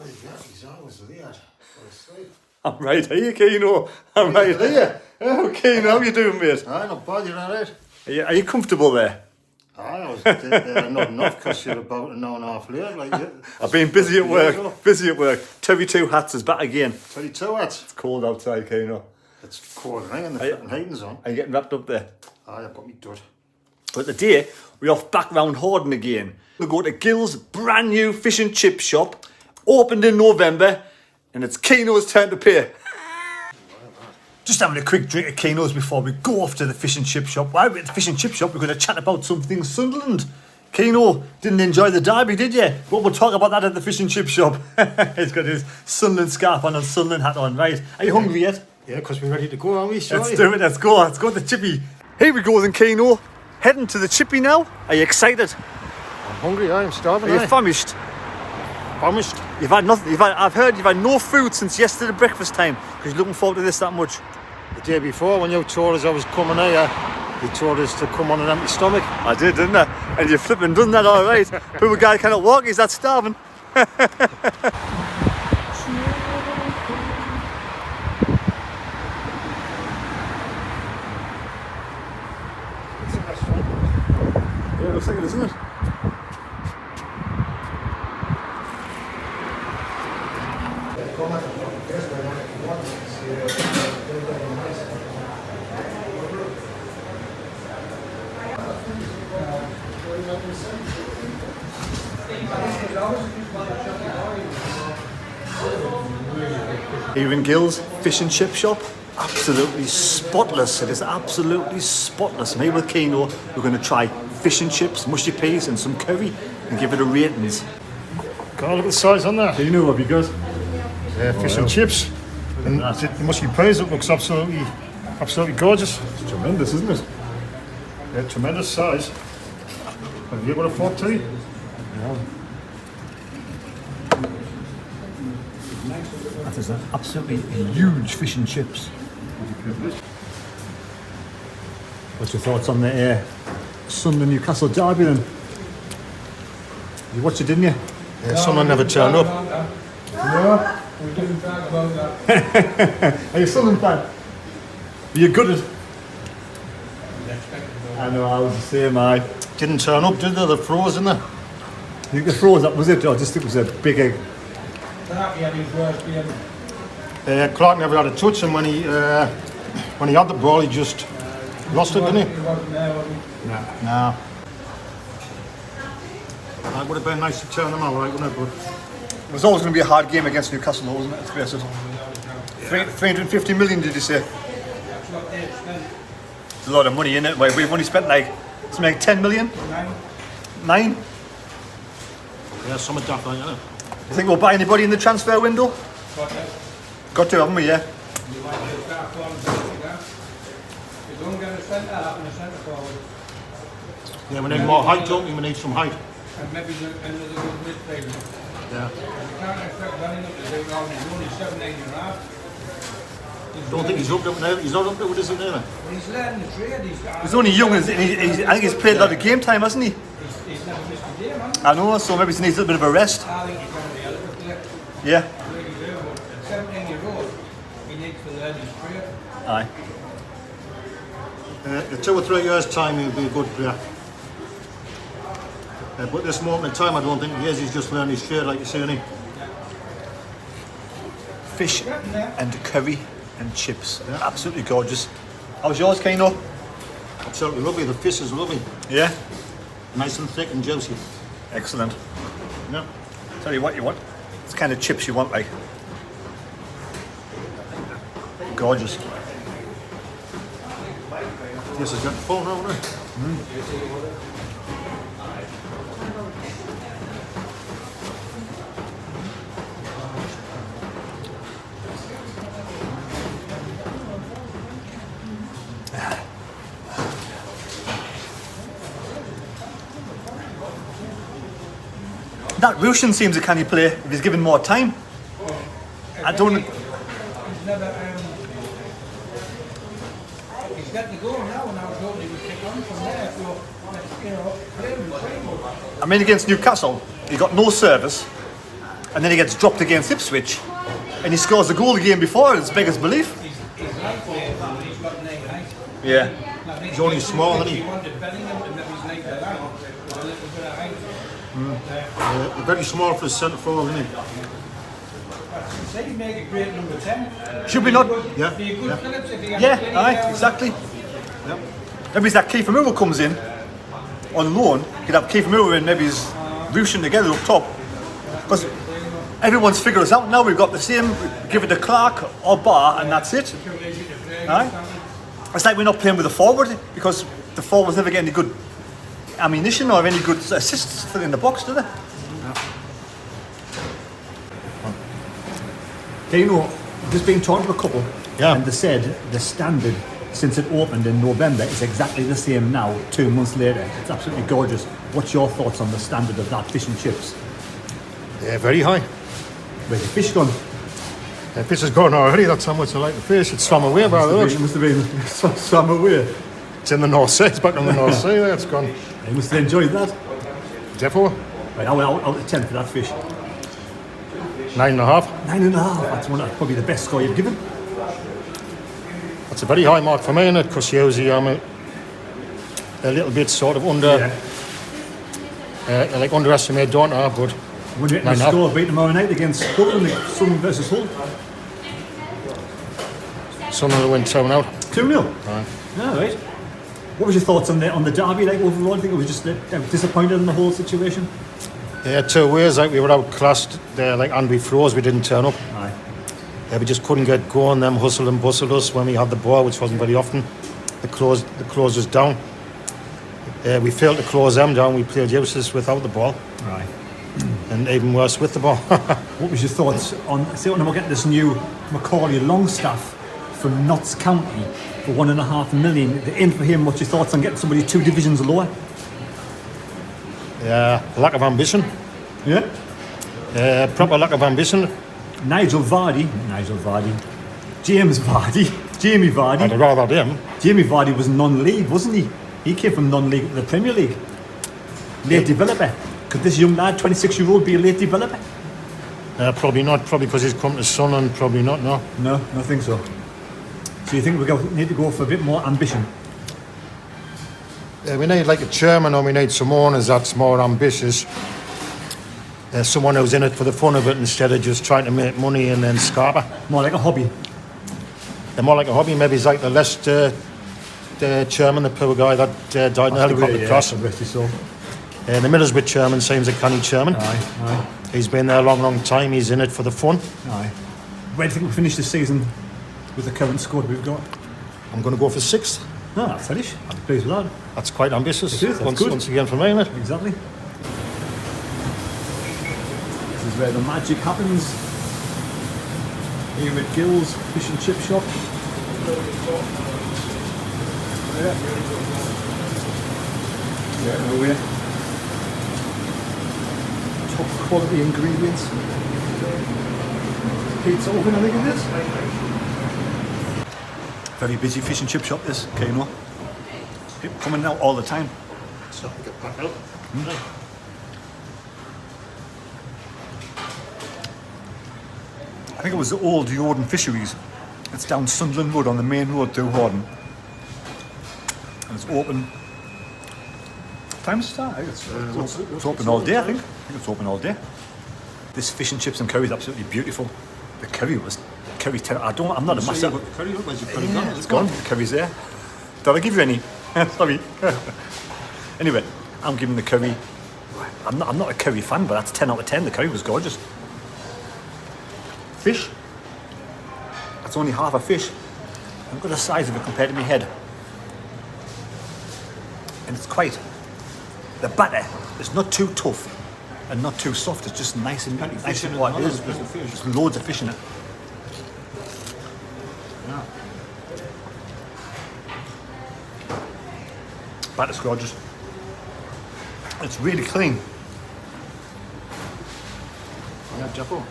He's always there. I'm right here, Keano. I'm right here. Oh, Keano, how you doing, mate? Aye, not bad, you're alright. Are you comfortable there? Aye, I was not enough because you're about an hour and a half late. Like, I've been busy at work. Busy at work. Terry Two Hats is back again. 22 hats. It's cold outside, Keano. It's cold, right? And the flipping heating's on. Are you getting wrapped up there? Aye, I've got me dud. But today, we're off back round Horden again. We'll go to Gills' brand new fish and chip shop, opened in November, and it's Keano's turn to pay. Just having a quick drink of Keano's before we go off to the fish and chip shop. While we're at the fish and chip shop, we're going to chat about something Sunderland. Keano, didn't enjoy the derby, did you? But we'll talk about that at the fish and chip shop. He's got his Sunderland scarf on and Sunderland hat on, right? Are you hungry yet? Yeah, because we're ready to go, aren't we? Sorry. Let's do it, let's go to the chippy. Here we go then, Keano. Heading to the chippy now. Are you excited? I'm hungry, I'm starving. Are you famished? Famished? You've had nothing. I've heard you've had no food since yesterday breakfast time because you're looking forward to this that much. The day before, when you told us I was coming here, you told us to come on an empty stomach. I did, didn't I? And you flipping done that all right. Poor guy cannot walk, he's that starving. Yeah, it looks like it, isn't it? Here in Gills fish and chip shop, absolutely spotless. It is absolutely spotless. And here with Keano, we're going to try fish and chips, mushy peas and some curry and give it a ratings. God, look at the size on that. Keano, what have you got? Fish and chips. And the mushy peas, it looks absolutely gorgeous. It's tremendous, isn't it? Yeah, tremendous size. Have you got a fork too? Yeah. That is an absolutely huge fish and chips. What's your thoughts on the Sunderland Newcastle derby then? You watched it, didn't you? Yeah, someone never turned up. Yeah. We didn't talk about that. Are you Sunderland fan? Are you good at? I know, I was the same, I. Didn't turn up, did they? The froze, didn't they? You think the froze up, was it? Or just it was a big egg? Clark had his worst game. Clark never had a touch, and when he had the ball, he just lost it, didn't he? He wasn't there, was he? Nah. That would have been nice to turn them out, right, wouldn't it? But It was always going to be a hard game against Newcastle, though, wasn't it? Let's face it. 350 million, did you say? It's a lot of money, innit? We've only spent something like 10 million? 9? yeah, some of that, isn't it? You think we'll buy anybody in the transfer window? Got to, haven't we, yeah? You might just start falling back. You don't get a centre up and a centre forward. Yeah, we need more height, don't we? We need some height. And maybe another good midfielder. Yeah. You can't expect running up to do all. He's only 17 and a half. Don't think he's up to it now. He's not up to it, is he, now? He's learning the trade. He's only young, and I think he's played a lot of game time, hasn't he? He's never missed a game, hasn't he? I know, so maybe he needs a little bit of a rest. I think he's going to be a little bit. Yeah. Really do. 17-year-old, he needs to learn his trade. Aye. In 2 or 3 years' time, he'll be a good player. But at this moment in time, I don't think he is. He's just learning his trade, like you say, isn't he? Fish and curry and chips. Yeah. Absolutely gorgeous. How's yours, Keano? Absolutely lovely. The fish is lovely. Yeah. Nice and thick and juicy. Excellent. Yeah. Tell you what you want. It's the kind of chips you want, like. Gorgeous. This has got the phone now, isn't it? That Russian seems a canny player if he's given more time. I don't. He's never. He's got to go now, and I was hoping he would kick on from there. So, play him. I mean, against Newcastle, he got no service. and then he gets dropped against Ipswich, and he scores the goal the game before. It's beggars belief. He's like that, but he's got 9 height. Yeah. He's only small, isn't He he? wanted Bellingham to maybe he's like that with a little bit of height. Very small for a centre forward, isn't he? Say he'd make a great number 10. Should we not? Yeah. Be a good Phillips if he had Yeah, plenty aye, down. exactly. Maybe it's that Kiefer Miller comes in on loan. You'd have Kiefer Miller and maybe he's rushing together up top. Because everyone's figured us out now. We've got the same, give it to Clark or Barr, and that's it. Aye. It's like we're not playing with the forward because the forwards never get any good ammunition or any good assists in the box, do they? Keano, just been talking to a couple, and they said the standard since it opened in November is exactly the same now, 2 months later. It's absolutely gorgeous. What's your thoughts on the standard of that fish and chips? Yeah, very high. Where's the fish gone? The fish has gone already, that's how much I like the fish. It's swam away by the looks. It must have been swam away. It's in the North Sea, it's back in the North Sea there, it's gone. You must have enjoyed that. Defo, Right, out of 10 for that fish. 9.5. 9.5. That's probably the best score you've given. That's a very high mark for me, isn't it? Because usually I'm a little bit sort of under, like underestimated, don't I? But When you the score beat tomorrow night against Sunderland, Sunderland versus Hull. Sunderland went 2-0. 2-0. Aye. Yeah, right. What was your thoughts on the derby? Like overall, I think it was just disappointed in the whole situation. Yeah, 2 ways. Like we were outclassed. Like and we froze. We didn't turn up. Aye. We just couldn't get going. Them hustled and bustled us when we had the ball, which wasn't very often. The close was down. We failed to close them down. We played useless without the ball. Right. And even worse with the ball. What was your thoughts on? See, when we're getting this new Macaulay Longstaff from Notts County for $1.5 million. The in for him. What's your thoughts on getting somebody 2 divisions lower? Yeah, lack of ambition. Yeah. Proper lack of ambition. Jamie Vardy, I'd rather him. Jamie Vardy was non-league, wasn't he? He came from non-league, the Premier League. Late developer. Could this young lad, 26-year-old, be a late developer? Probably not. Probably because he's come to Sunderland. Probably not. No. No, I think so. So you think we need to go for a bit more ambition? We need like a chairman, or we need some owners that's more ambitious. Someone who's in it for the fun of it instead of just trying to make money and then scarper. More like a hobby. More like a hobby. Maybe he's like the Leicester chairman, the poor guy that died in a helicopter crash. The Middlesbrough chairman seems a canny chairman. Aye. He's been there a long time. He's in it for the fun. Aye. Where do you think we'll finish the season with the current squad we've got? I'm going to go for 6th. No, that's finish. I'd be pleased with that. That's quite ambitious. It is, that's good. Once again for me, isn't it? Exactly. This is where the magic happens. Here at Gills Fish and Chip Shop. Yeah, no way. Top quality ingredients. Pizza oven, I think it is. Very busy fish and chip shop, this, Keano. People coming out all the time. So I get back out. I think it was the old Jordan Fisheries. It's down Sunderland Road on the main road to Horden. And it's open. Time's start. It's open all day, I think. It's open all day. This fish and chips and curry is absolutely beautiful. The curry was I'm not a massive. The curry look like Yeah, it's gone. The curry's there. Did I give you any? Sorry. Anyway, I'm giving the curry. I'm not a curry fan, but that's 10 out of 10. The curry was gorgeous. Fish. That's only half a fish. Look at the size of it compared to my head. And it's quite. The batter is not too tough and not too soft. It's just nice and nice and what it is. There's loads of fish in it. Yeah. Batter's gorgeous. It's really clean. Yeah, Jeffo.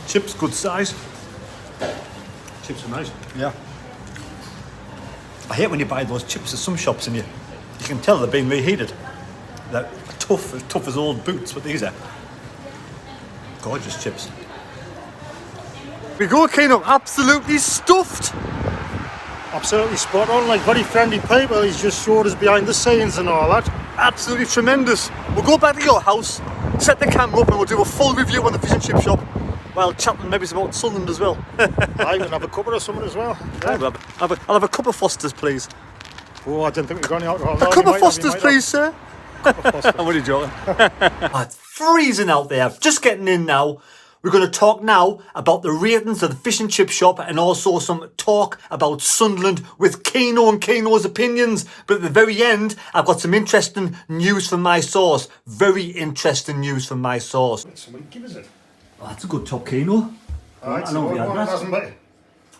Chips, good size. Chips are nice. Yeah. I hate when you buy those chips at some shops and you You can tell they're being reheated. They're tough as old boots, but these are gorgeous chips. We go, Keano, absolutely stuffed. Absolutely spot on, like very friendly people. He's just showed us behind the scenes and all that. Absolutely tremendous. We'll go back to your house, set the camera up, and we'll do a full review on the fish and chip shop. While chatting maybe about Sunderland as well. I can have a couple or something as well. Yeah. I'll have a cup of Foster's, please. Oh, I didn't think we were going out. A cup of Foster's, please, sir. I'm only joking. It's freezing out there. Just getting in now. We're going to talk now about the ratings of the fish and chip shop and also some talk about Sunderland with Keano and Keano's opinions. But at the very end, I've got some interesting news from my source. Very interesting news from my source. Somebody give us it. Oh, that's a good top, Keano. Alright, so it hasn't been,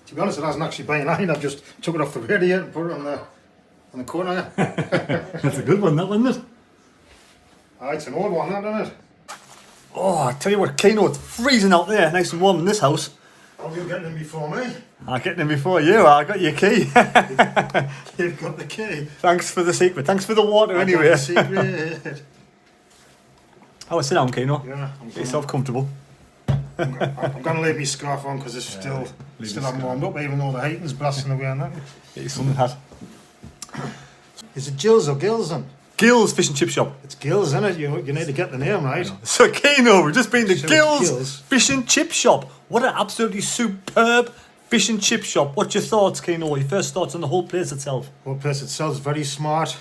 to be honest, it hasn't actually been line. I've just took it off the radio and put it on the corner. That's a good one, that one, isn't it? It's an old one, that, isn't it? Oh, I tell you what, Keano, it's freezing out there, nice and warm in this house. Oh, you're getting in before me. I'm getting in before you. I got your key. You've got the key. Thanks for the secret. Thanks for the water, anyway. The secret. Oh, sit down, Keano. Yeah, Get yourself comfortable. I'm going to leave my scarf on because it's still haven't warmed up, even though the heating's blasting away on that. Get your Sunderland hat. Is it Gills or Gills then? Gills Fish and Chip Shop. It's Gills, isn't it? You need to get the name right. So, Keano, we've just been to So Gills Fish and Chip Shop. What an absolutely superb fish and chip shop. What's your thoughts, Keano? Your first thoughts on the whole place itself? The whole place itself is very smart.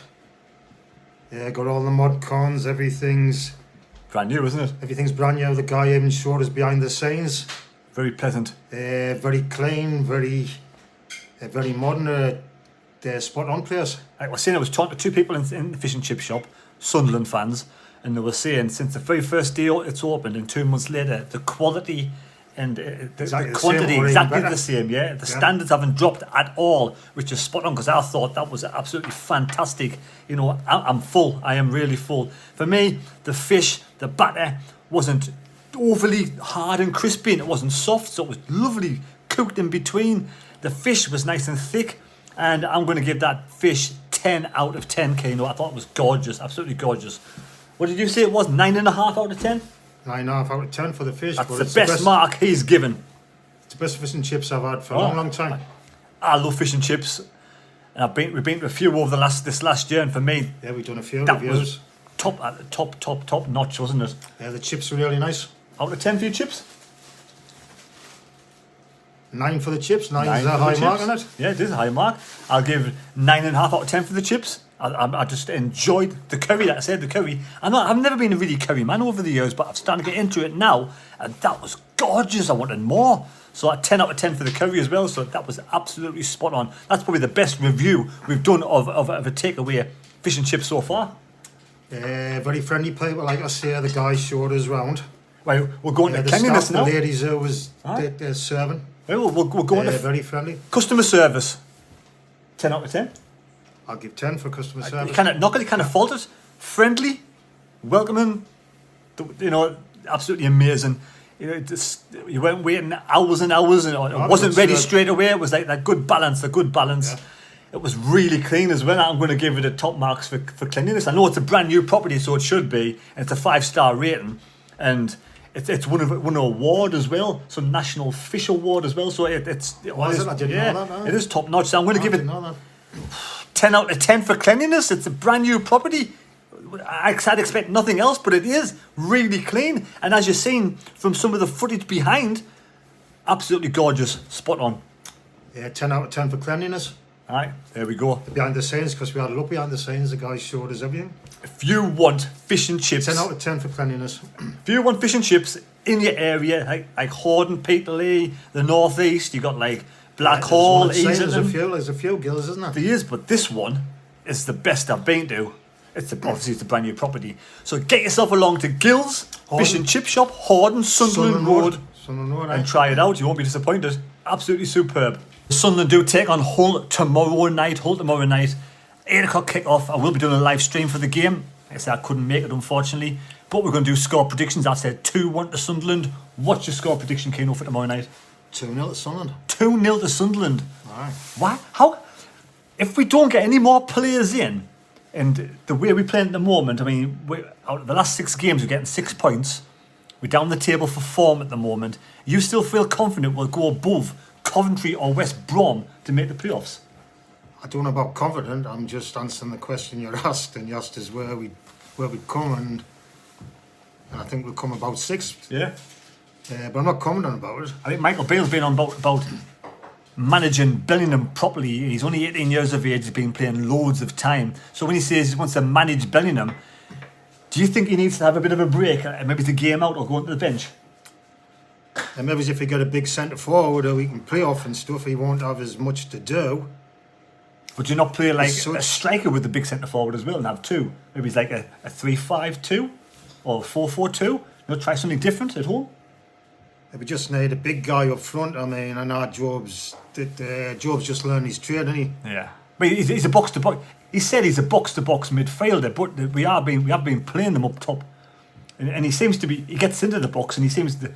Yeah, got all the mod cons, everything's Brand new, isn't it? Everything's brand new. The guy even showed us behind the scenes. Very pleasant. Very clean, very modern. They're spot on place. I was talking to two people in the fish and chip shop, Sunderland fans, and they were saying since the very first day it's opened and 2 months later, the quality and the quantity exactly the same. Yeah, the standards haven't dropped at all, which is spot on because I thought that was absolutely fantastic. You know, I'm full. I am really full. For me, the fish, the batter wasn't overly hard and crispy, and it wasn't soft, so it was lovely cooked in between. The fish was nice and thick, and I'm going to give that fish 10 out of 10, Keano. I thought it was gorgeous, absolutely gorgeous. What did you say it was? 9.5 out of 10? 9.5 out of 10 for the fish. That's the best mark he's given. It's the best fish and chips I've had for a long time. I love fish and chips. And we've been to a few over this last year, and for me, yeah, we've done a few that reviews. Was top notch, wasn't it? Yeah, the chips were really nice. Out of 10 for your chips? 9 for the chips. 9 is a high mark on it. Yeah, it is a high mark. I'll give 9.5 out of 10 for the chips. I just enjoyed the curry. Like I said, the curry. I've never been a really curry man over the years, but I'm starting to get into it now, and that was gorgeous. I wanted more. So 10 out of 10 for the curry as well. So that was absolutely spot on. That's probably the best review we've done of a takeaway fish and chips so far. Very friendly people, like I say. The guy showed us round. Right, we're going to cleanliness now. The ladies who was serving. Well, we're going to very friendly. Customer service. 10 out of 10. I'll give 10 for customer service. You can't fault it. Friendly, welcoming, you know, absolutely amazing. You know, you weren't waiting hours and hours, and it wasn't ready straight away. It was like that good balance, Yeah. It was really clean as well. I'm going to give it a top marks for cleanliness. I know it's a brand new property, so it should be. And it's a 5-star rating, and it's won an award as well, some National Fish Award as well. So I didn't know that. No. It is top notch. So I'm going to give it 10 out of 10 for cleanliness. It's a brand new property. I'd expect nothing else, but it is really clean. And as you've seen from some of the footage behind, absolutely gorgeous, spot on. Yeah, 10 out of 10 for cleanliness. All right, there we go. Behind the scenes, because we had a look behind the scenes, the guys showed us everything. If you want fish and chips... 10 out of 10 for cleanliness. If you want fish and chips in your area, like Horden, Peterlee, the North East, you got like Blackhall, Easington. There's a few Gills, isn't there? There is, but this one is the best I've been to. Obviously it's a brand new property. So get yourself along to Gills Fish and Chip Shop, Horden, Sunderland Road, and try it out. You won't be disappointed. Absolutely superb. Sunderland do take on Hull tomorrow night. 8 o'clock kick-off. I will be doing a live stream for the game. Like I said, I couldn't make it, unfortunately. But we're going to do score predictions. I said 2-1 to Sunderland. What's your score prediction, Keano, for tomorrow night? 2-0 to Sunderland. 2-0 to Sunderland. All right. Why? How? If we don't get any more players in, And the way we're playing at the moment, I mean, out of the last 6 games, we're getting 6 points. We're down the table for form at the moment. You still feel confident we'll go above Coventry or West Brom to make the playoffs? I don't know about confident. I'm just answering the question you're asked, and you asked us where we come, and I think we'll come about 6th. Yeah. But I'm not confident about it. I think Michael Bale's been on about managing Bellingham properly. He's only 18 years of age. He's been playing loads of time. So when he says he wants to manage Bellingham, do you think he needs to have a bit of a break, maybe to game out or go onto the bench? And maybe if we get a big centre forward or we can play off and stuff, he won't have as much to do. Would you not play like So a striker with the big centre forward as well and have 2? Maybe it's like a 3-5-2 or 4-4-2. You know, try something different at home. We just need a big guy up front. I mean, I know Job's just learned his trade, isn't he? Yeah, but he's a box to box. He said he's a box to box midfielder, but we have been playing them up top, and he seems to be. He gets into the box, and he seems to.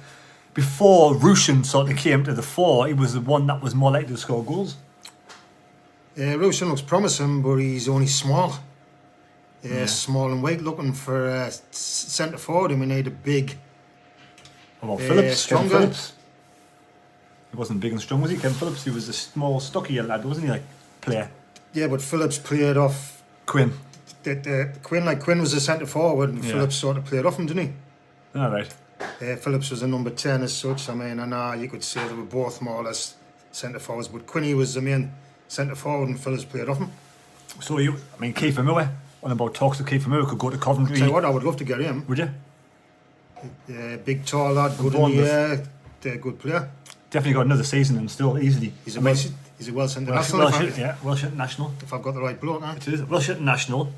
Before Rushin sort of came to the fore, he was the one that was more likely to score goals. Rushin looks promising, but he's only small. Small and weak. Looking for a centre forward, and we need a big. What about Phillips? Stronger. Kevin Phillips. He wasn't big and strong, was he? Kevin Phillips. He was a small, stocky lad, wasn't he? Like player. Yeah, but Phillips played off Quinn. Quinn was a centre forward, and Phillips sort of played off him, didn't he? All right. Phillips was a number 10 as such. I mean, I know you could say they were both more or less centre forwards, but Quinny was the main centre forward, and Phillips played off him. So Kiefer Moore. On about talks that Kiefer Moore could go to Coventry. Tell you what, I would love to get him. Would you? Big, tall lad, good in the air, good player. Definitely got another season and still easily. He's a Welsh international. Welsh international. If I've got the right bloke now. It is Welsh international.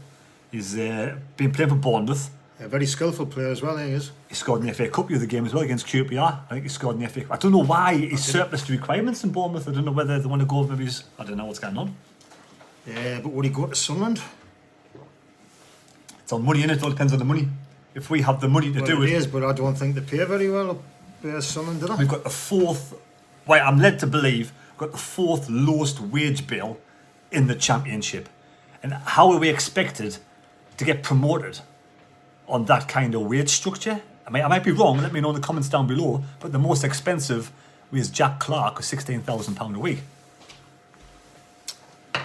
He's been playing for Bournemouth. A very skillful player as well, he is. He scored in the FA Cup the other game as well against QPR. I think he scored in the FA Cup. I don't know why he's surplus to requirements in Bournemouth. I don't know whether they want to go, maybe I don't know what's going on. Yeah, but would he go to Sunderland? It's on money, innit? It all depends on the money. If we have the money to do it is, but I don't think they pay very well up there, Sunderland, do they? We've got the 4th, well, I'm led to believe, we've got the 4th lowest wage bill in the Championship. And how are we expected to get promoted on that kind of wage structure? I might be wrong, let me know in the comments down below, but the most expensive was Jack Clark with £16,000 a week.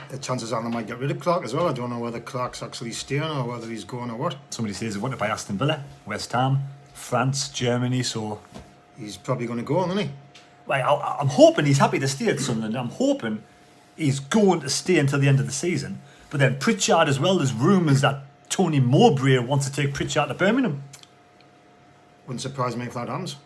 The chances are they might get rid of Clark as well. I don't know whether Clark's actually staying or whether he's going or what. Somebody says he wanted by Aston Villa, West Ham, France, Germany, so... He's probably going to go, isn't he? Well, I'm hoping he's happy to stay at Sunderland. I'm hoping he's going to stay until the end of the season. But then Pritchard as well, there's rumours that Tony Mowbray wants to take Pritchard to Birmingham. Wouldn't surprise me if that happens.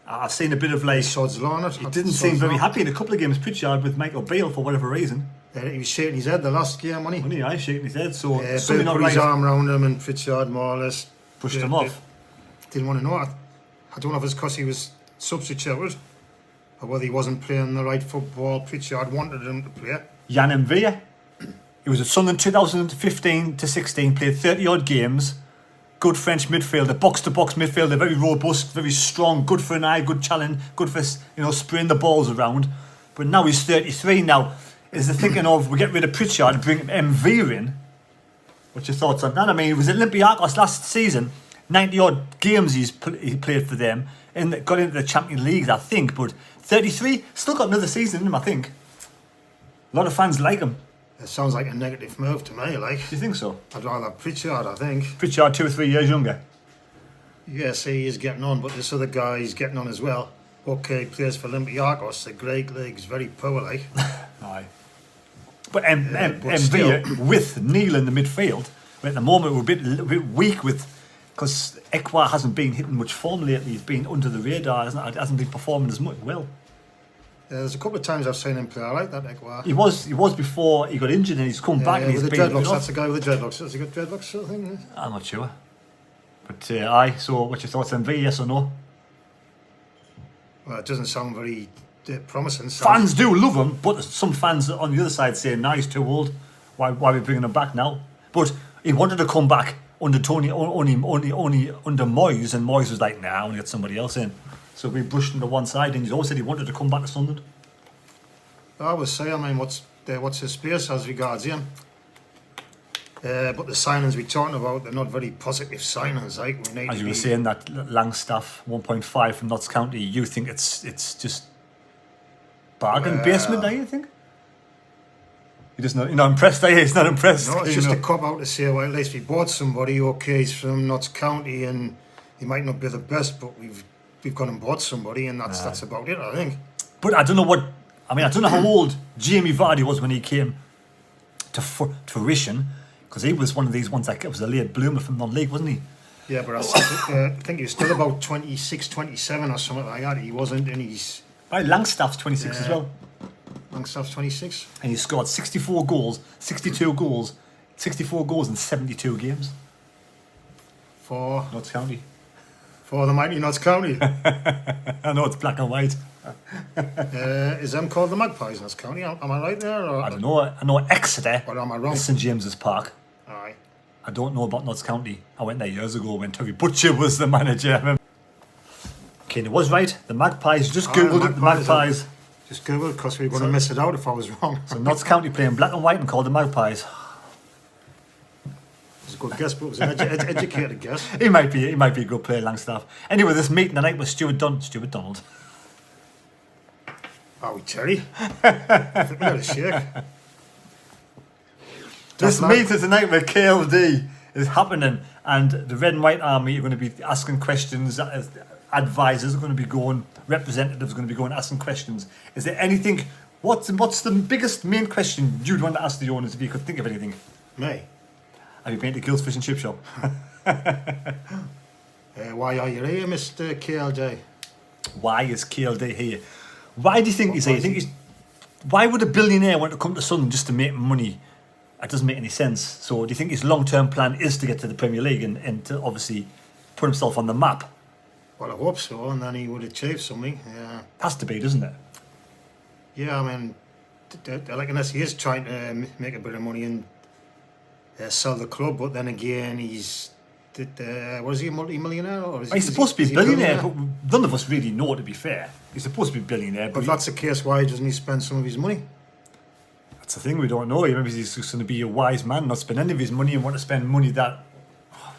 I've seen a bit of like... Sod's law on it. He didn't seem very happy in a couple of games, Pritchard, with Michael Bale for whatever reason. He was shaking his head the last game, wasn't he? Wasn't he? I shaking his head, so... Bale put his arm around him and Pritchard more or less... pushed him off. Didn't want to know it. I don't know if it's because he was substituted or whether he wasn't playing the right football Pritchard wanted him to play. Jan Mvia. He was at Sunderland 2015 to 16, played 30 odd games. Good French midfielder, box-to-box midfielder, very robust, very strong, good for an eye, good challenge, good for, spraying the balls around. But now he's 33 now. Is the thinking of, we get rid of Pritchard, bring Mvia in? What's your thoughts on that? I mean, he was at Olympiacos last season, 90 odd games he played for them, and got into the Champions League, I think, but 33, still got another season in him, I think. A lot of fans like him. It sounds like a negative move to me, like. Do you think so? I'd rather have Pritchard, I think. Pritchard 2 or 3 years younger. Yes, he is getting on, but this other guy is getting on as well. Okay, plays for Olympiacos, the Greek league's very poor, like. Aye. But Mvia with Neil in the midfield, at the moment we're a bit weak with, because Ekwa hasn't been hitting much form lately. He's been under the radar, hasn't been performing as much well. There's a couple of times I've seen him play. I like that Ekwa. He was before he got injured, and he's come back. And with he's the dreadlocks. That's the guy with the dreadlocks. Has he got dreadlocks sort of thing? Yeah? I'm not sure. But aye. So, what's your thoughts on Mvia? Yes or no? Well, it doesn't sound very promising. Fans do love him, but some fans on the other side saying, "Nah, he's too old. Why are we bringing him back now?" But he wanted to come back under Tony, only under Moyes, and Moyes was like, "Nah, I want to get somebody else in." So we brushed him to one side, and he always said he wanted to come back to Sunderland. I would say, I mean, what's his space as regards him? But the signings we're talking about, they're not very positive signings. Like we need As to you be, were saying, that Langstaff 1.5 from Notts County, you think it's just bargain basement, do you think? You're not impressed, are you? He's not impressed. No, it's just a cop out to say, well, at least we bought somebody. Okay, he's from Notts County, and he might not be the best, but we've gone and bought somebody, and that's about it, I think. But I don't know I don't know how old Jamie Vardy was when he came to fruition, because he was one of these ones that was a late bloomer from non-league, wasn't he? Yeah, but I think he was still about 26, 27 or something like that. He wasn't, and he's... Right, Langstaff's 26 as well. Langstaff's 26. And he scored 64 goals, 62 goals, 64 goals in 72 games. For Notts County. For the mighty Notts County. I know it's black and white. Is them called the Magpies in Notts County? Am I right there? Or? I don't know. I know Exeter Or am I wrong? is St James's Park. Aye. I don't know about Notts County. I went there years ago when Toby Butcher was the manager. Okay, it was right. The Magpies. Just googled it. The Magpies. Just googled because we were going to miss it out if I was wrong. So Notts County playing black and white and called the Magpies. It's a good guess, but it was an educated guess. He might be a good player, Langstaff. Anyway, this meeting tonight was Stuart Donald. Are we, Terry? I think we had a shake. This meeting tonight with KLD is happening, and the Red and White Army are going to be asking questions. Advisors are going to be going. Representatives are going to be going asking questions. Is there anything? What's the biggest main question you'd want to ask the owners if you could think of anything? Me? Have you been to Gills Fish and Chip Shop? Why are you here, Mr. KLJ? Why is KLD here? Why do you think he's here? Why would a billionaire want to come to Sunderland just to make money? That doesn't make any sense. So do you think his long-term plan is to get to the Premier League and to obviously put himself on the map? Well, I hope so, and then he would achieve something. Has to be, doesn't it? Yeah, I mean, like, unless he is trying to make a bit of money and sell the club, but then again, he's... was he a multi-millionaire? Or He's supposed to be a billionaire, but none of us really know, to be fair. He's supposed to be a billionaire. But if that's the case, why doesn't he spend some of his money? That's the thing, we don't know. Maybe he's just going to be a wise man, not spend any of his money and want to spend money that...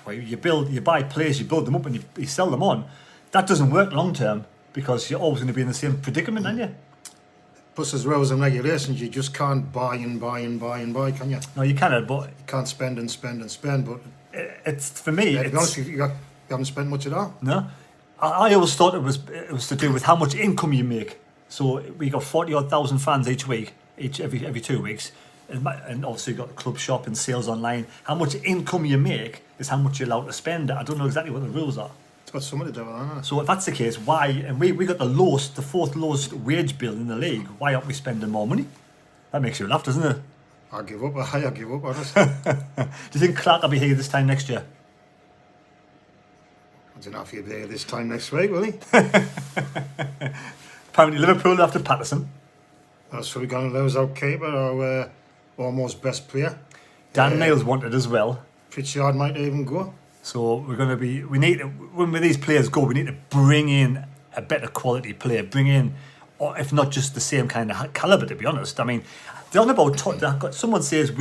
Well, you buy players, you build them up and you sell them on. That doesn't work long term because you're always going to be in the same predicament, aren't you? Plus, there's rules and regulations. You just can't buy and buy and buy and buy, can you? No, you cannot, but... You can't spend and spend and spend, but... It's, for me, to be honest, you haven't spent much at all. No. I always thought it was to do with how much income you make. So we got 40-odd thousand fans each week, every 2 weeks. And obviously you've got the club shop and sales online. How much income you make is how much you're allowed to spend. I don't know exactly what the rules are. It's got something to do with that. So if that's the case, why? And we got the fourth lowest wage bill in the league. Why aren't we spending more money? That makes you laugh, doesn't it? I give up on it. Do you think Clark will be here this time next year? I don't know if he'll be here this time next week, will he? Apparently Liverpool after Patterson. So we're going to lose our keeper, our almost best player. Dan Niles wanted as well. Pritchard might even go. So when these players go, we need to bring in a better quality player. Bring in, or if not just the same kind of calibre, to be honest. I mean, they're on about, someone says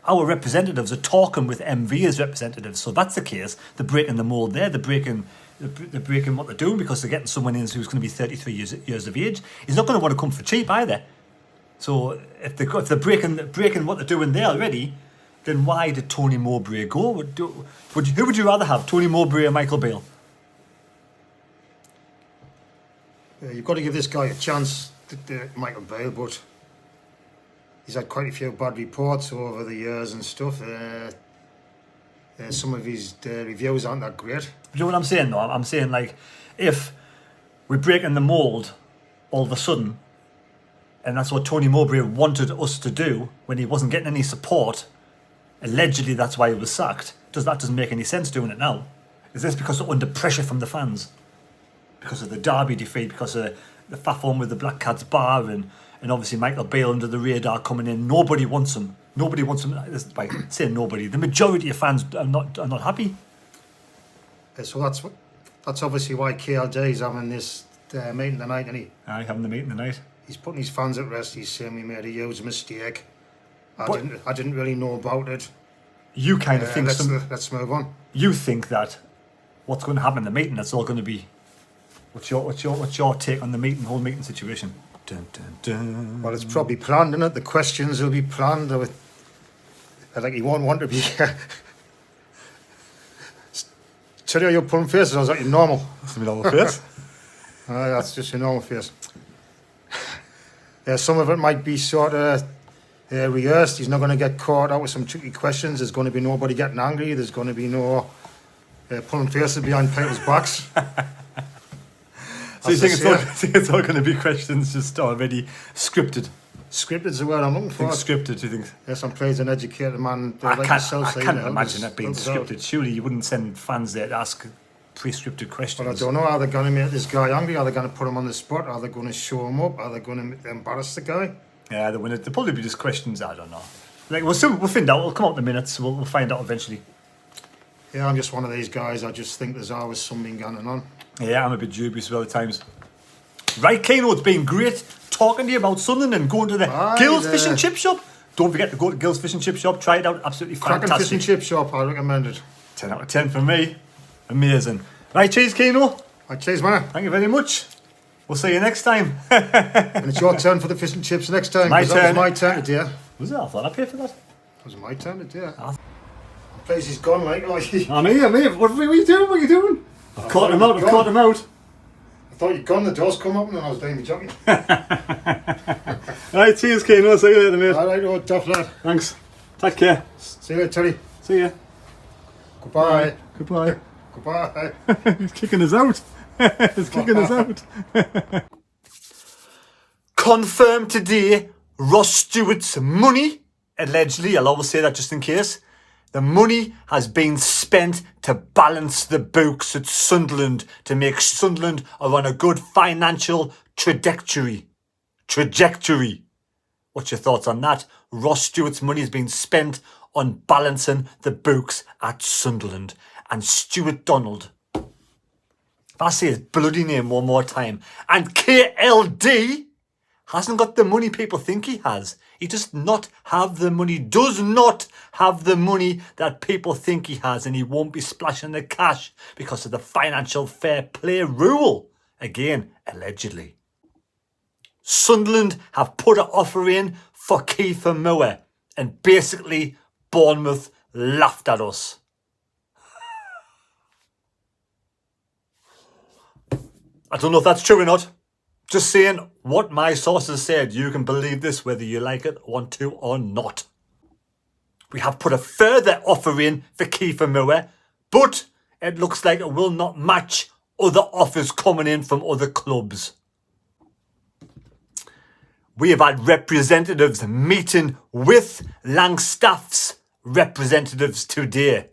our representatives are talking with MV as representatives. So if that's the case, they're breaking the mould there. They're breaking what they're doing because they're getting someone in who's going to be 33 years of age. He's not going to want to come for cheap either. So if they're breaking what they're doing there already, then why did Tony Mowbray go? Who would you rather have, Tony Mowbray or Michael Beale? You've got to give this guy a chance, Michael Beale, but he's had quite a few bad reports over the years and stuff. Some of his reviews aren't that great. You know what I'm saying, though? I'm saying, like, if we're breaking the mould all of a sudden, and that's what Tony Mowbray wanted us to do when he wasn't getting any support, allegedly that's why he was sacked. That doesn't make any sense doing it now. Is this because they're under pressure from the fans? Because of the Derby defeat, because of the faff on with the Black Cats bar, and obviously Michael Beale under the radar coming in. Nobody wants him. Nobody wants him. By saying nobody, the majority of fans are not happy. So that's obviously why KLJ is having this meeting tonight, isn't he? Aye, having the meeting tonight. He's putting his fans at rest. He's saying we made a huge mistake. I didn't really know about it. you kind of think let's move on. you think that what's going to happen in the meeting, that's all going to be. What's your take on the whole meeting situation? Dun, dun, dun. Well, it's probably planned, isn't it? The questions will be planned. Like you won't want to be. Tell you, you're pulling faces. I was like, you're normal. That's my normal face. That's just your normal face. Yeah, some of it might be sort of rehearsed. He's not going to get caught out with some tricky questions. There's going to be nobody getting angry. There's going to be no pulling faces behind people's backs. So you think it's all going to be questions just already scripted? Scripted is the word I'm looking for. Scripted, do you think? Yes, I'm playing an educated man. I can't imagine that being scripted. Surely you wouldn't send fans there to ask pre-scripted questions. Well, I don't know. Are they going to make this guy angry? Are they going to put him on the spot? Are they going to show him up? Are they going to embarrass the guy? Yeah, they'll probably be just questions. I don't know. Like we'll find out. We'll come out in the minutes. We'll find out eventually. Yeah, I'm just one of these guys. I just think there's always something going on. Yeah, I'm a bit dubious about the times. Right, Keano, it's been great talking to you about Sunderland and going to the Gills Fish and Chip Shop. Don't forget to go to Gills Fish and Chip Shop. Try it out. Absolutely fantastic. Cracking fish and chip shop. I recommend it. 10 out of 10 for me. Amazing. Right, cheers, Keano. Right, cheers, man. Thank you very much. We'll see you next time. And it's your turn for the fish and chips next time. My turn. That was my turn today. Was it? I thought I paid for that. That was my turn today. The place is gone, like. I'm here. What are you doing? What are you doing? I've caught him out. I thought you'd gone, the doors come up and then I was doing the jogging. Right, cheers, Keano. See you later, mate. Alright, oh, tough lad. Thanks. Take care. See you later, Terry. See ya. Goodbye. Goodbye. Goodbye. He's kicking us out. He's kicking us out. Confirmed today, Ross Stewart's money, allegedly, I'll always say that just in case, the money has been spent to balance the books at Sunderland, to make Sunderland are on a good financial trajectory. What's your thoughts on that? Ross Stewart's money has been spent on balancing the books at Sunderland. And Stuart Donald, if I say his bloody name one more time, and KLD hasn't got the money people think he has. He does not have the money that people think he has, and he won't be splashing the cash because of the financial fair play rule. Again, allegedly. Sunderland have put an offer in for Keano Moore, and basically Bournemouth laughed at us. I don't know if that's true or not. Just saying what my sources said. You can believe this whether you like it, want to or not. We have put a further offer in for Keano Moore, but it looks like it will not match other offers coming in from other clubs. We have had representatives meeting with Langstaff's representatives today.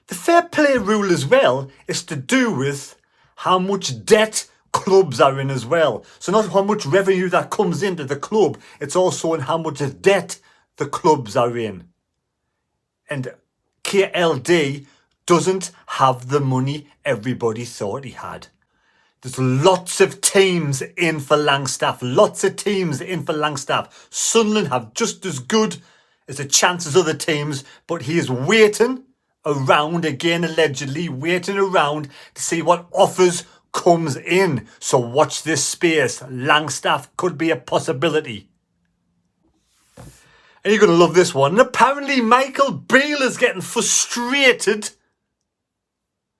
The fair play rule as well is to do with how much debt clubs are in as well. So not how much revenue that comes into the club, it's also in how much debt the clubs are in. And KLD doesn't have the money everybody thought he had. There's lots of teams in for Langstaff. Sunderland have just as good as a chance as other teams, but he is waiting around, again allegedly, waiting around to see what offers comes in. So watch this space. Langstaff could be a possibility. And you're going to love this one. And apparently Michael Beale is getting frustrated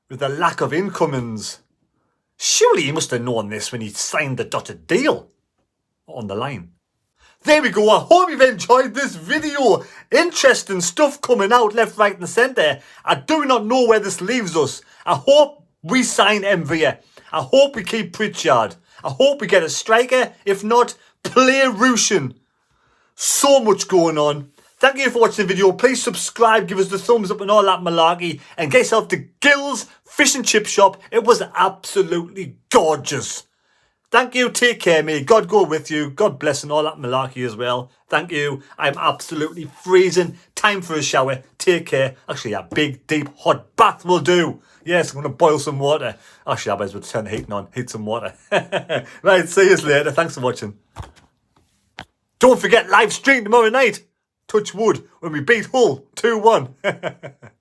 with the lack of incomings. Surely he must have known this when he signed the dotted deal on the line. There we go. I hope you've enjoyed this video. Interesting stuff coming out left, right and centre. I do not know where this leaves us. I hope we sign MVA. I hope we keep Pritchard. I hope we get a striker. If not, play Rushin. So much going on. Thank you for watching the video. Please subscribe, give us the thumbs up and all that malarkey. And get yourself to Gills Fish and Chip Shop. It was absolutely gorgeous. Thank you. Take care, mate. God go with you. God bless and all that malarkey as well. Thank you. I'm absolutely freezing. Time for a shower. Take care. Actually, a big, deep, hot bath will do. Yes, I'm going to boil some water. Actually, I might as well turn the heating on. Heat some water. Right, see you later. Thanks for watching. Don't forget live stream tomorrow night. touch wood, when we beat Hull 2-1.